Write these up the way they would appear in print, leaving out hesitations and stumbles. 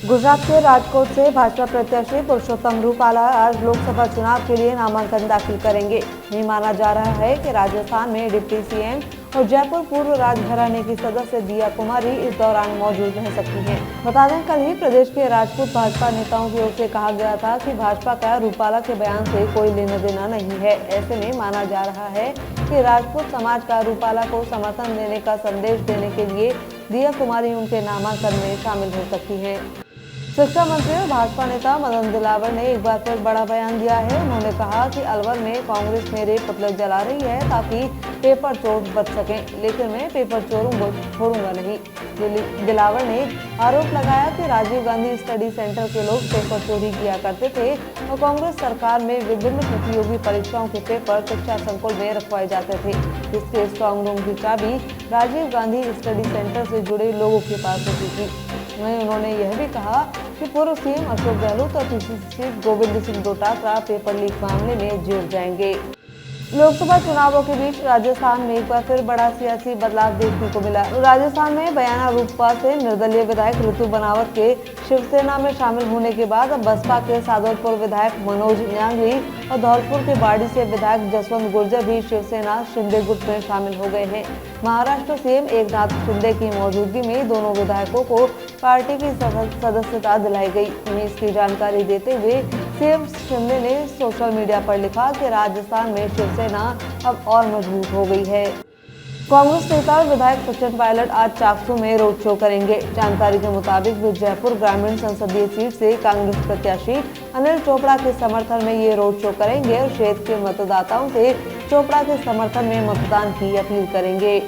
गुजरात के राजकोट से भाजपा प्रत्याशी पुरुषोत्तम रूपाला आज लोकसभा चुनाव के लिए नामांकन दाखिल करेंगे। ये माना जा रहा है कि राजस्थान में डिप्टी सीएम और जयपुर पूर्व राजघराने की सदस्य दिया कुमारी इस दौरान मौजूद रह सकती हैं। बता दें, कल ही प्रदेश के राजपूत भाजपा नेताओं की ओर से कहा गया था कि भाजपा का रूपाला के बयान से कोई लेना देना नहीं है। ऐसे में माना जा रहा है कि राजपूत समाज का रूपाला को समर्थन देने का संदेश देने के लिए दिया कुमारी उनके नामांकन में शामिल हो सकती हैं। शिक्षा मंत्री और भाजपा नेता मदन दिलावर ने एक बार फिर बड़ा बयान दिया है। उन्होंने कहा कि अलवर में कांग्रेस मेरे पुतले जला रही है ताकि पेपर चोर बच सकें, लेकिन मैं पेपर चोरों को छोड़ूंगा नहीं। दिलावर ने आरोप लगाया कि राजीव गांधी स्टडी सेंटर के लोग पेपर चोरी किया करते थे और कांग्रेस सरकार में विभिन्न प्रतियोगी परीक्षाओं के पेपर शिक्षा संकुल में रखवाए जाते थे, जिसके स्ट्रांग रूम की चाबी राजीव गांधी स्टडी सेंटर से जुड़े लोगों के पास होती थी। वहीं उन्होंने यह भी कहा कि पूर्व सीएम अशोक गहलोत और PCC chief Govind Singh Dotasra paper leak मामले में जेल जाएंगे। लोकसभा चुनावों के बीच राजस्थान में एक बार फिर बड़ा सियासी बदलाव देखने को मिला। राजस्थान में बयाना रूपा से निर्दलीय विधायक ऋतु बनावत के शिवसेना में शामिल होने के बाद अब बसपा के सादुलपुर विधायक मनोज न्यांगली और धौलपुर के बाड़ी से विधायक जसवंत गुर्जर भी शिवसेना शिंदे गुट में शामिल हो गए हैं। महाराष्ट्र सीएम एकनाथ शिंदे की मौजूदगी में दोनों विधायकों को पार्टी की सदस्यता दिलाई गई। वहीं इसकी जानकारी देते हुए सीएम शिंदे ने सोशल मीडिया पर लिखा कि राजस्थान में शिवसेना अब और मजबूत हो गई है। कांग्रेस नेता और विधायक सचिन पायलट आज चाकसू में रोड शो करेंगे। जानकारी के मुताबिक वे जयपुर ग्रामीण संसदीय सीट से कांग्रेस प्रत्याशी अनिल चोपड़ा के समर्थन में ये रोड शो करेंगे और क्षेत्र के मतदाताओं से चोपड़ा के समर्थन में मतदान की अपील करेंगे।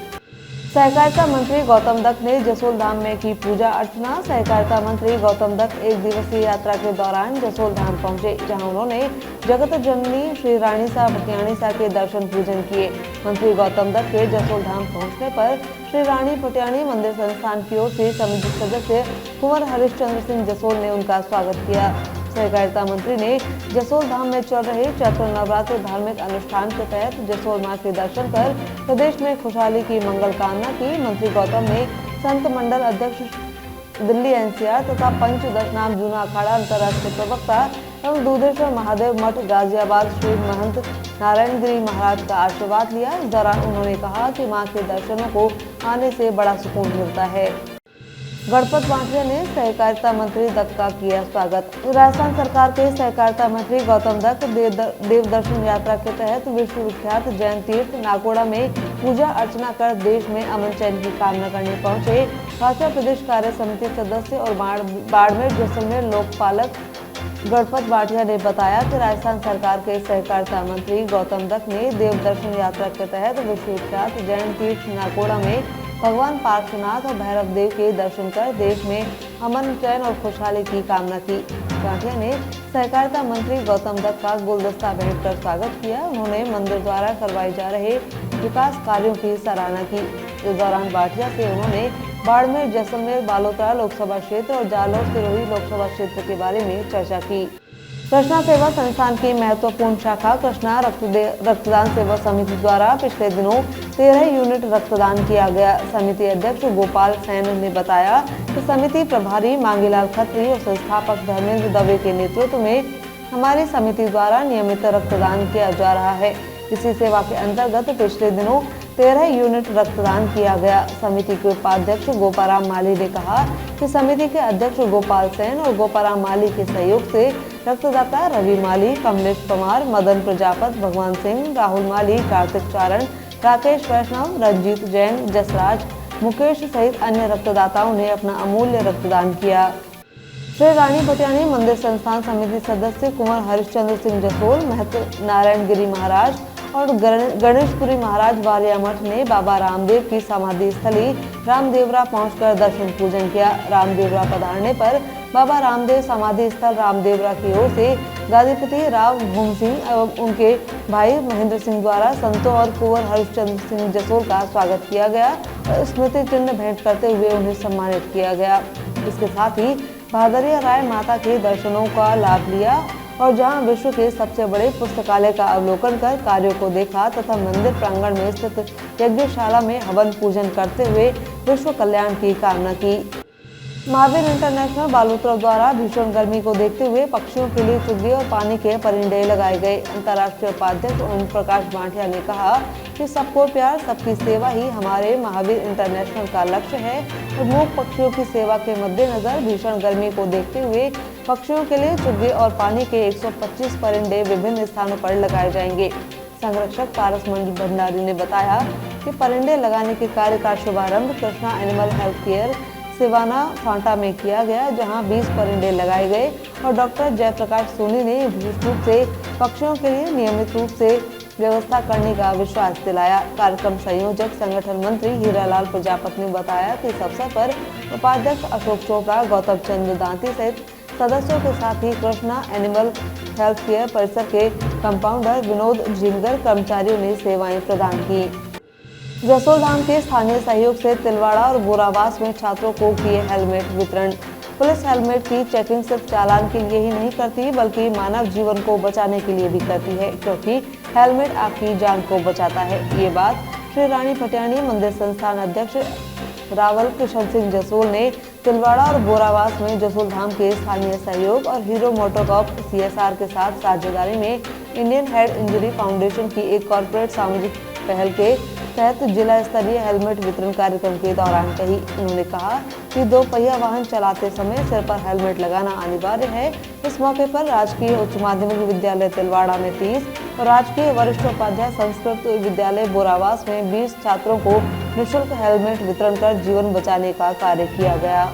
सहकारिता मंत्री गौतम दत्त ने जसोल धाम में की पूजा अर्चना। सहकारिता मंत्री गौतम दत्त एक दिवसीय यात्रा के दौरान जसोल धाम पहुंचे, जहां उन्होंने जगत जननी श्री रानी सा पटियाणी सा के दर्शन पूजन किए। मंत्री गौतम दत्त के जसोल धाम पहुंचने पर श्री रानी पटियाणी मंदिर संस्थान की ओर से समिति सदस्य कुंवर हरिश्चंद्र सिंह जसोल ने उनका स्वागत किया। सहकारिता मंत्री ने जसोल धाम में चल रहे चैत्र नवरात्र धार्मिक अनुष्ठान के तहत जसोल मां के दर्शन कर प्रदेश में खुशहाली की मंगल कामना की। मंत्री गौतम ने संत मंडल अध्यक्ष दिल्ली एनसीआर तथा पंचदशनाम जूना अखाड़ा अंतर्राष्ट्रीय प्रवक्ता एवं दूधेश्वर महादेव मठ गाजियाबाद श्री महंत नारायण गिरी महाराज का आशीर्वाद लिया। इस दौरान उन्होंने कहा कि मां के दर्शनों को आने से बड़ा सुकून मिलता है। गणपत बांटिया ने सहकारिता मंत्री दत्त का किया स्वागत। राजस्थान सरकार के सहकारिता मंत्री गौतम दत्त देव दर्शन यात्रा के तहत विश्व विख्यात जैन तीर्थ नाकोड़ा में पूजा अर्चना कर देश में अमन चैन की कामना करने पहुंचे। भाजपा प्रदेश कार्य समिति सदस्य और बाड़मेर जैसलमेर लोकपालक गणपत बांटिया ने बताया कि राजस्थान सरकार के सहकारिता मंत्री गौतम दत्त ने देव दर्शन यात्रा के तहत विश्व विख्यात जैन तीर्थ नाकोड़ा में भगवान पार्श्वनाथ और भैरव देव के दर्शन कर देश में अमन चैन और खुशहाली की कामना की। बांटिया ने सहकारिता मंत्री गौतम दत्त का गुलदस्ता भेंट कर स्वागत किया। उन्होंने मंदिर द्वारा करवाए जा रहे विकास कार्यों की सराहना की। इस दौरान बांटिया से उन्होंने बाड़मेर जैसलमेर बालोतरा लोकसभा क्षेत्र और जालौर सिरोही लोकसभा क्षेत्र के बारे में चर्चा की। कृष्णा सेवा संस्थान की महत्वपूर्ण शाखा कृष्णा रक्तदान सेवा समिति द्वारा पिछले दिनों 13 यूनिट रक्तदान किया गया। समिति अध्यक्ष गोपाल सैन ने बताया कि समिति प्रभारी मांगीलाल खत्री और संस्थापक धर्मेंद्र दवे के नेतृत्व में हमारी समिति द्वारा नियमित रक्तदान किया जा रहा है। इसी सेवा के अंतर्गत पिछले दिनों 13 यूनिट रक्तदान किया गया। समिति के उपाध्यक्ष गोपाराम माली ने कहा कि समिति के अध्यक्ष गोपाल सेन और गोपाराम माली के सहयोग से रक्तदाता रवि माली, कमलेश कुमार, मदन प्रजापत, भगवान सिंह, राहुल माली, कार्तिक चारण, राकेश वैष्णव, रंजीत जैन, जसराज, मुकेश सहित अन्य रक्तदाताओं ने अपना अमूल्य रक्तदान किया। श्री रानी पटियाणी मंदिर संस्थान समिति सदस्य कुंवर हरिश्चंद्र सिंह जसोल, महंत नारायण गिरी महाराज और गणेशपुरी महाराज वालिया मठ ने बाबा रामदेव की समाधि स्थली रामदेवरा पहुंचकर दर्शन पूजन किया। रामदेवरा पधारने पर बाबा रामदेव समाधि स्थल रामदेवरा की ओर से गादीपति राव भूम सिंह एवं उनके भाई महेंद्र सिंह द्वारा संतों और कुंवर हरिश्चंद्र सिंह जसोल का स्वागत किया गया और स्मृति चिन्ह भेंट करते हुए उन्हें सम्मानित किया गया। इसके साथ ही भादरिया राय माता के दर्शनों का लाभ लिया और जहां विश्व के सबसे बड़े पुस्तकालय का अवलोकन कर कार्यों को देखा तथा मंदिर प्रांगण में स्थित यज्ञशाला में हवन पूजन करते हुए विश्व कल्याण की कामना की। महावीर इंटरनेशनल बालूतरा द्वारा भीषण गर्मी को देखते हुए पक्षियों के लिए चुग्गी और पानी के परिंदे लगाए गए। अंतर्राष्ट्रीय उपाध्यक्ष ओम प्रकाश बांठिया ने कहा कि सबको प्यार सबकी सेवा ही हमारे महावीर इंटरनेशनल का लक्ष्य है और मूक पक्षियों की सेवा के मद्देनजर भीषण गर्मी को देखते हुए पक्षियों के लिए चुग्गी और पानी के 125 परिंदे विभिन्न स्थानों पर लगाए जाएंगे। संरक्षक पारस भंडारी ने बताया कि परिंदे लगाने के कार्य का शुभारंभ Krishna animal health care Siwana Phanta में किया गया, जहां 20 परिंदे लगाए गए और डॉक्टर जयप्रकाश सोनी ने विशेष रूप से पक्षियों के लिए नियमित रूप से व्यवस्था करने का विश्वास दिलाया। कार्यक्रम संयोजक संगठन मंत्री हीरालाल प्रजापति ने बताया कि इस अवसर पर उपाध्यक्ष अशोक चोपड़ा, गौतम चंद्र दांती सहित सदस्यों के साथ ही कृष्णा एनिमल हेल्थ केयर परिसर के कंपाउंडर विनोद झिंगर कर्मचारियों ने सेवाएं प्रदान की। जसोलधाम के स्थानीय सहयोग से तिलवाड़ा और बोरावास में छात्रों को किए हेलमेट वितरण। पुलिस हेलमेट की चेकिंग सिर्फ चालान के लिए ही नहीं करती बल्कि मानव जीवन को बचाने के लिए भी करती है, क्योंकि हेलमेट आपकी जान को बचाता है। ये बात श्री रानी पटियानी मंदिर संस्थान अध्यक्ष रावल किशन सिंह जसोल ने तिलवाड़ा और बोरावास में जसोलधाम के स्थानीय सहयोग और हीरो मोटोकॉर्प CSR के साथ साझेदारी में इंडियन हेड इंजरी फाउंडेशन की एक कॉर्पोरेट सामाजिक पहल के तहत जिला स्तरीय हेलमेट वितरण कार्यक्रम के दौरान कही। उन्होंने कहा कि 2 पहिया वाहन चलाते समय सिर पर हेलमेट लगाना अनिवार्य है। इस मौके पर राजकीय उच्च माध्यमिक विद्यालय तिलवाड़ा में 30 और राजकीय वरिष्ठ उपाध्याय संस्कृत विद्यालय बोरावास में 20 छात्रों को निःशुल्क हेलमेट वितरण कर जीवन बचाने का कार्य किया गया।